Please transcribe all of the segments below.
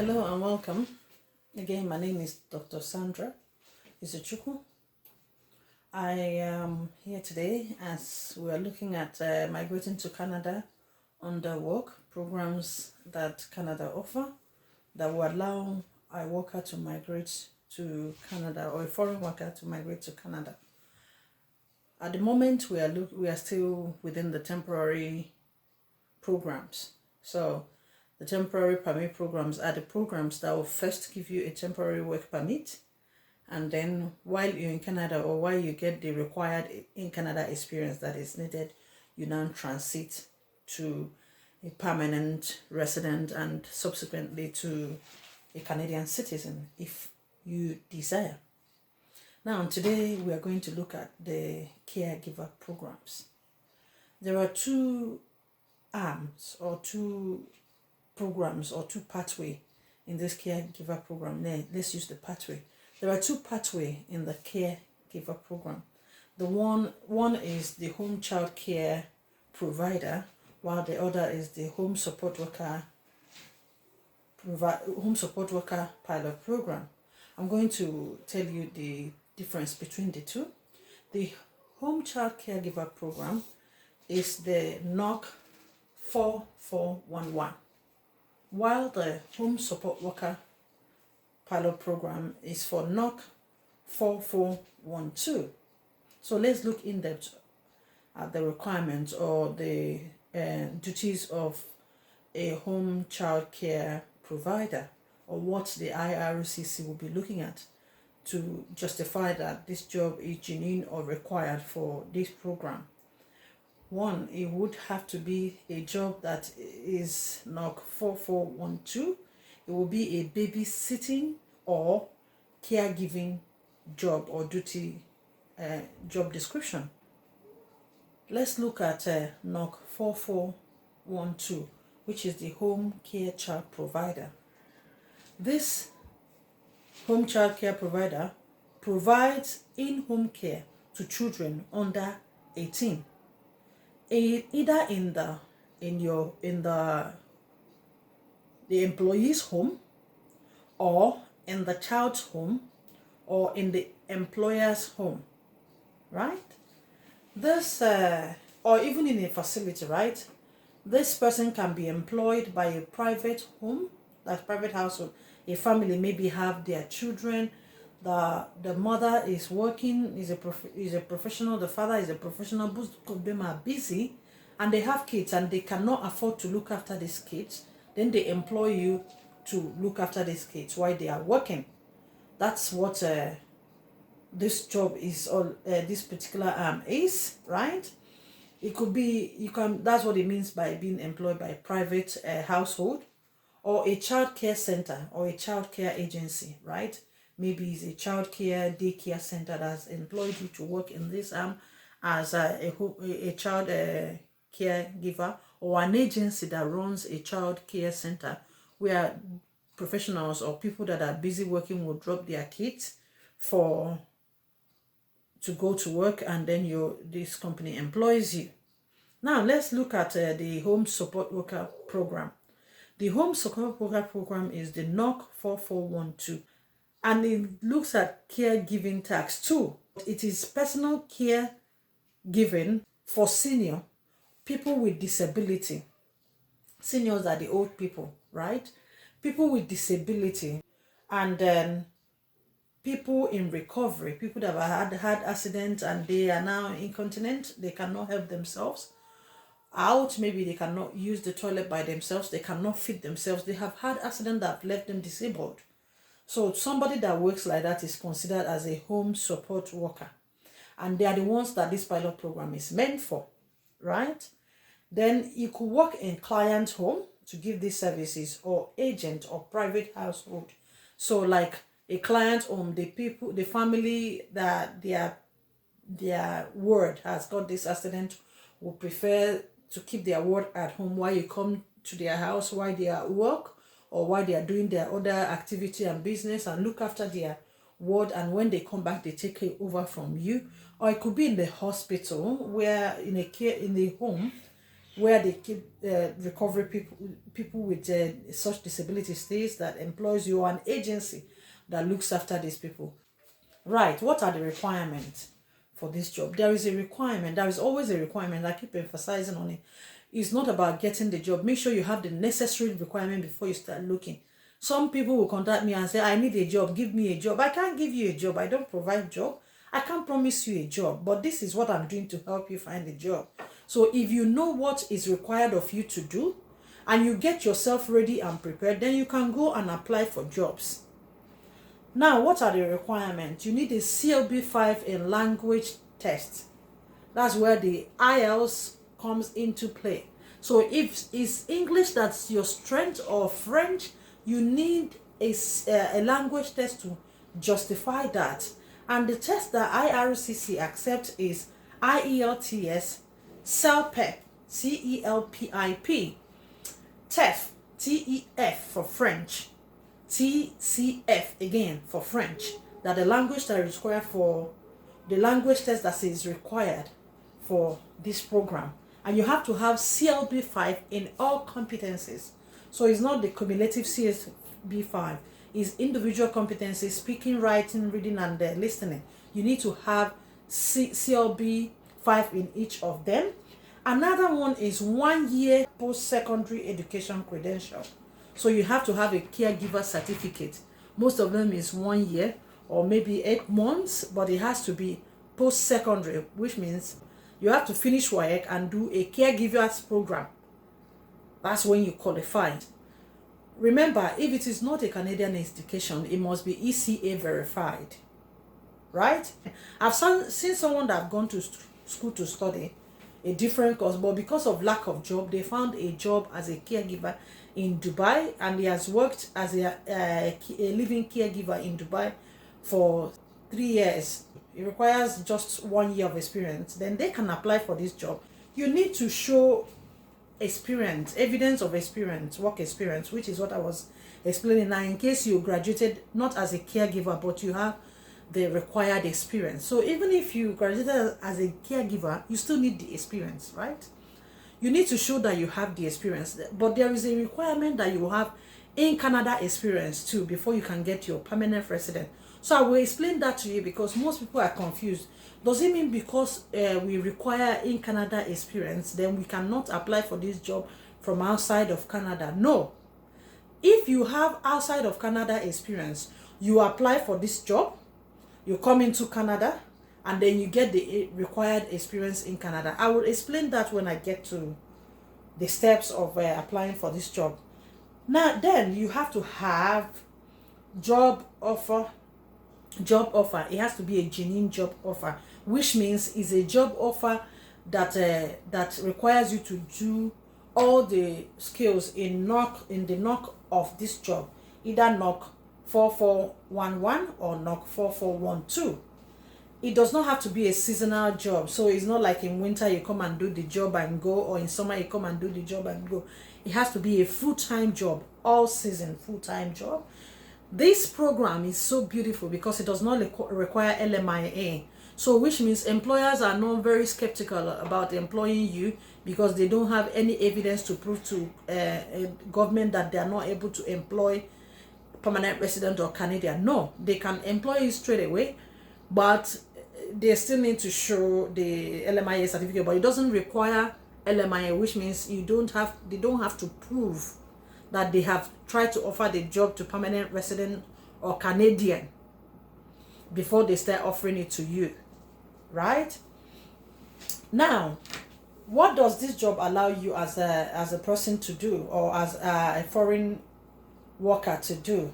Hello and welcome. Again, my name is Dr. Sandra Izuchukwu. I am here today as we are looking at migrating to Canada under work programs that Canada offer that will allow a worker to migrate to Canada or a foreign worker to migrate to Canada. At the moment, we are still within the temporary programs. So the temporary permit programs are the programs that will first give you a temporary work permit, and then while you're in Canada or while you get the required in Canada experience that is needed, you now transit to a permanent resident and subsequently to a Canadian citizen if you desire. Now, today we are going to look at the caregiver programs. There are two arms or two programs or two pathways in this caregiver program. Let's use the pathway. There are two pathways in the caregiver program. The one is the home child care provider, while the other is the home support worker pilot program. I'm going to tell you the difference between the two. The home child caregiver program is the NOC 4411, while the home support worker pilot program is for NOC 4412. So let's look in depth at the requirements or the duties of a home child care provider, or what the IRCC will be looking at to justify that this job is genuine or required for this program. One, it would have to be a job that is NOC 4412. It will be a babysitting or caregiving job or duty job description. Let's look at NOC 4412, which is the home care child provider. This home child care provider provides in-home care to children under 18. Either in the employee's home, or in the child's home, or in the employer's home, right? This or even in a facility, right? This person can be employed by a private home, that's private household. A family maybe have their children. The mother is working, is a professional, the father is a professional, both of them are busy and they have kids and they cannot afford to look after these kids. Then they employ you to look after these kids while they are working. That's what this job is, or this particular arm is, right? It could be, that's what it means by being employed by a private household or a child care center or a child care agency, right? Maybe it's a child care daycare center that's employed you to work in this arm as a child caregiver, or an agency that runs a child care center where professionals or people that are busy working will drop their kids to go to work, and then this company employs you. Now let's look at the home support worker program. The home support worker program is the NOC 4412. And it looks at caregiving tasks too. It is personal care given for senior people with disability. Seniors are the old people, right? People with disability, and then people in recovery, people that have had accidents and they are now incontinent, they cannot help themselves out. Maybe they cannot use the toilet by themselves, they cannot feed themselves, they have had accidents that have left them disabled. So somebody that works like that is considered as a home support worker. And they are the ones that this pilot program is meant for, right? Then you could work in client home to give these services, or agent or private household. So like a client home, the family that their ward has got this accident would prefer to keep their ward at home while you come to their house while they are at work, or while they are doing their other activity and business, and look after their ward, and when they come back they take it over from you. Or it could be in the hospital, where in the home where they keep recovery people with such disability stays, that employs you, an agency that looks after these people. Right, what are the requirements for this job? There is a requirement. There is always a requirement. I keep emphasizing on it. It's not about getting the job. Make sure you have the necessary requirement before you start looking. Some people will contact me and say, I need a job. Give me a job. I can't give you a job. I don't provide job. I can't promise you a job. But this is what I'm doing to help you find a job. So if you know what is required of you to do, and you get yourself ready and prepared, then you can go and apply for jobs. Now, what are the requirements? You need a CLB5 in language test. That's where the IELTS comes into play. So if it's English that's your strength, or French, you need a language test to justify that. And the test that IRCC accepts is IELTS, CELPIP, CELPIP, TEF, TEF for French, TCF again for French. That the language that is required for the language test that is required for this program. And you have to have CLB5 in all competencies. So it's not the cumulative CLB5. It's individual competencies, speaking, writing, reading, and listening. You need to have CLB5 in each of them. Another one is 1 year post-secondary education credential. So you have to have a caregiver certificate. Most of them is 1 year or maybe 8 months, but it has to be post-secondary, which means you have to finish work and do a caregivers program. That's when you qualify. Remember, if it is not a Canadian institution, it must be ECA verified, right? I've seen someone that have gone to school to study a different course, but because of lack of job, they found a job as a caregiver in Dubai, and he has worked as a living caregiver in Dubai for 3 years. It requires just 1 year of experience. Then they can apply for this job. You need to show experience, evidence of experience, work experience, which is what I was explaining now, in case you graduated not as a caregiver, but you have the required experience. So even if you graduated as a caregiver, you still need the experience, right? You need to show that you have the experience, but there is a requirement that you have in Canada experience too before you can get your permanent resident. So I will explain that to you, because most people are confused. Does it mean because we require in Canada experience, then we cannot apply for this job from outside of Canada? No. If you have outside of Canada experience, you apply for this job, you come into Canada, and then you get the required experience in Canada. I will explain that when I get to the steps of applying for this job. Now, then you have to have job offer. It has to be a genuine job offer, which means it's a job offer that that requires you to do all the skills in the knock of this job, either knock 4411 or knock 4412. It does not have to be a seasonal job. So it's not like in winter you come and do the job and go, or in summer you come and do the job and go. It has to be a full-time job, all season full-time job. This program is so beautiful because it does not require LMIA. So which means employers are not very skeptical about employing you, because they don't have any evidence to prove to government that they are not able to employ permanent resident or Canadian. No, they can employ you straight away, but they still need to show the LMIA certificate, but it doesn't require LMIA, which means they don't have to prove that they have tried to offer the job to permanent resident or Canadian before they start offering it to you, right? Now, what does this job allow you as a person to do, or as a foreign worker to do?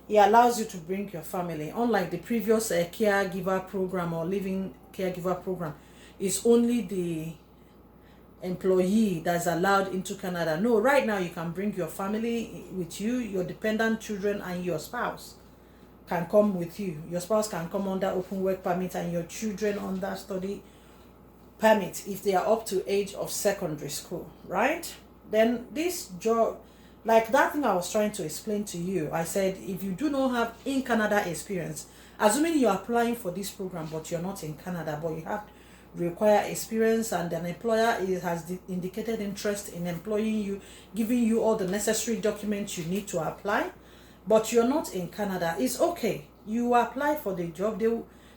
It allows you to bring your family. Unlike the previous caregiver program or living caregiver program, it's only the employee that's allowed into Canada. No, right now you can bring your family with you, your dependent children, and your spouse can come with you. Your spouse can come under open work permit, and your children under study permit if they are up to age of secondary school, right? Then this job, like that thing I was trying to explain to you, I said if you do not have in Canada experience, assuming you're applying for this program but you're not in Canada, but you have require experience, and an employer has indicated interest in employing you, giving you all the necessary documents you need to apply, but you're not in Canada, it's okay. You apply for the job.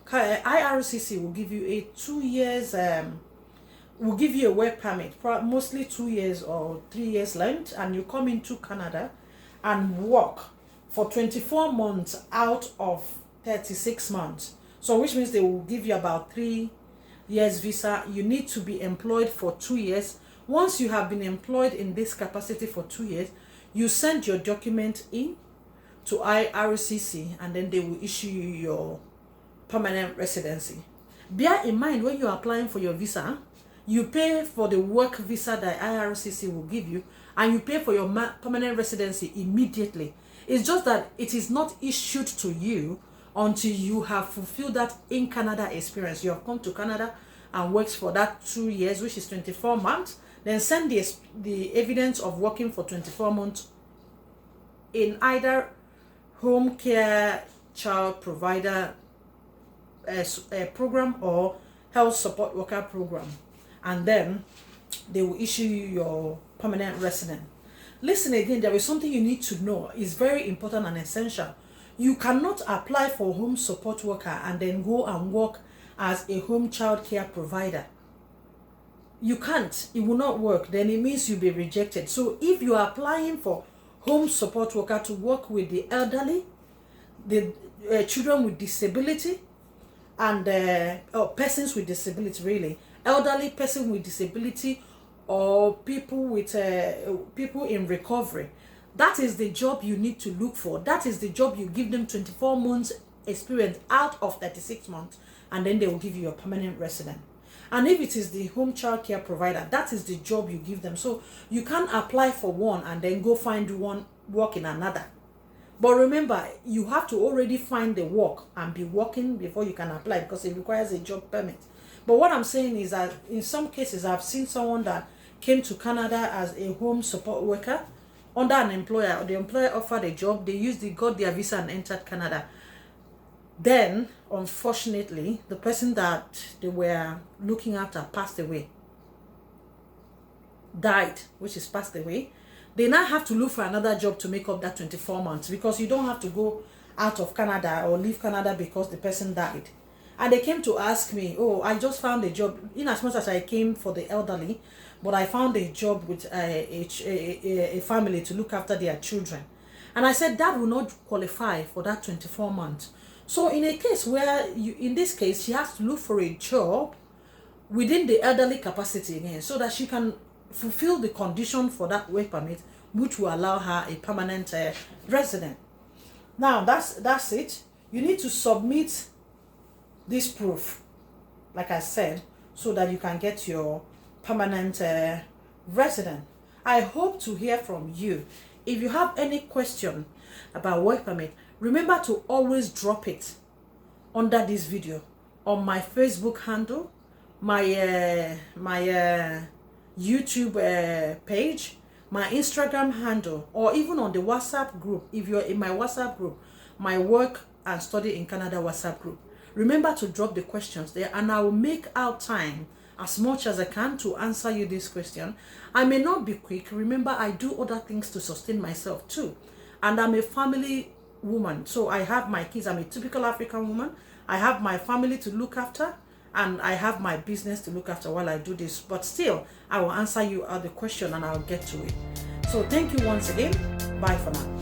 IRCC will give you a 2 years, will give you a work permit, mostly 2 years or 3 years length, and you come into Canada and work for 24 months out of 36 months. So which means they will give you about 3 years visa. You need to be employed for 2 years. Once you have been employed in this capacity for 2 years, you send your document in to IRCC, and then they will issue you your permanent residency. Bear in mind, when you're applying for your visa, you pay for the work visa that IRCC will give you, and you pay for your permanent residency immediately. It's just that it is not issued to you until you have fulfilled that in Canada experience. You have come to Canada and worked for that 2 years, which is 24 months. Then send the evidence of working for 24 months in either home care child provider program or health support worker program, and then they will issue you your permanent resident. Listen again, there is something you need to know. It's very important and essential. You cannot apply for home support worker and then go and work as a home child care provider. You can't. It will not work. Then it means you'll be rejected. So if you are applying for home support worker to work with the elderly, the children with disability, and persons with disability, really, elderly, person with disability, or people with people in recovery, that is the job you need to look for. That is the job you give them 24 months experience out of 36 months, and then they will give you a permanent resident. And if it is the home child care provider, that is the job you give them. So you can't apply for one and then go find one work in another. But remember, you have to already find the work and be working before you can apply, because it requires a job permit. But what I'm saying is that in some cases, I've seen someone that came to Canada as a home support worker under an employer. The employer offered a job, they got their visa and entered Canada. Then, unfortunately, the person that they were looking after passed away. Died, which is passed away. They now have to look for another job to make up that 24 months, because you don't have to go out of Canada or leave Canada because the person died. And they came to ask me, oh, I just found a job, in as much as I came for the elderly, but I found a job with a family to look after their children. And I said that will not qualify for that 24 months. So in a case where, in this case, she has to look for a job within the elderly capacity again, so that she can fulfill the condition for that work permit, which will allow her a permanent resident. Now, that's it. You need to submit this proof, like I said, so that you can get your permanent resident. I hope to hear from you. If you have any question about work permit, remember to always drop it under this video on my Facebook handle, my YouTube page, my Instagram handle, or even on the WhatsApp group. If you're in my WhatsApp group, my Work and Study in Canada WhatsApp group, remember to drop the questions there, and I will make out time as much as I can to answer you this question. I may not be quick. Remember, I do other things to sustain myself too, and I'm a family woman, so I have my kids. I'm a typical African woman. I have my family to look after, and I have my business to look after while I do this. But still, I will answer you the question and I'll get to it. So thank you once again. Bye for now.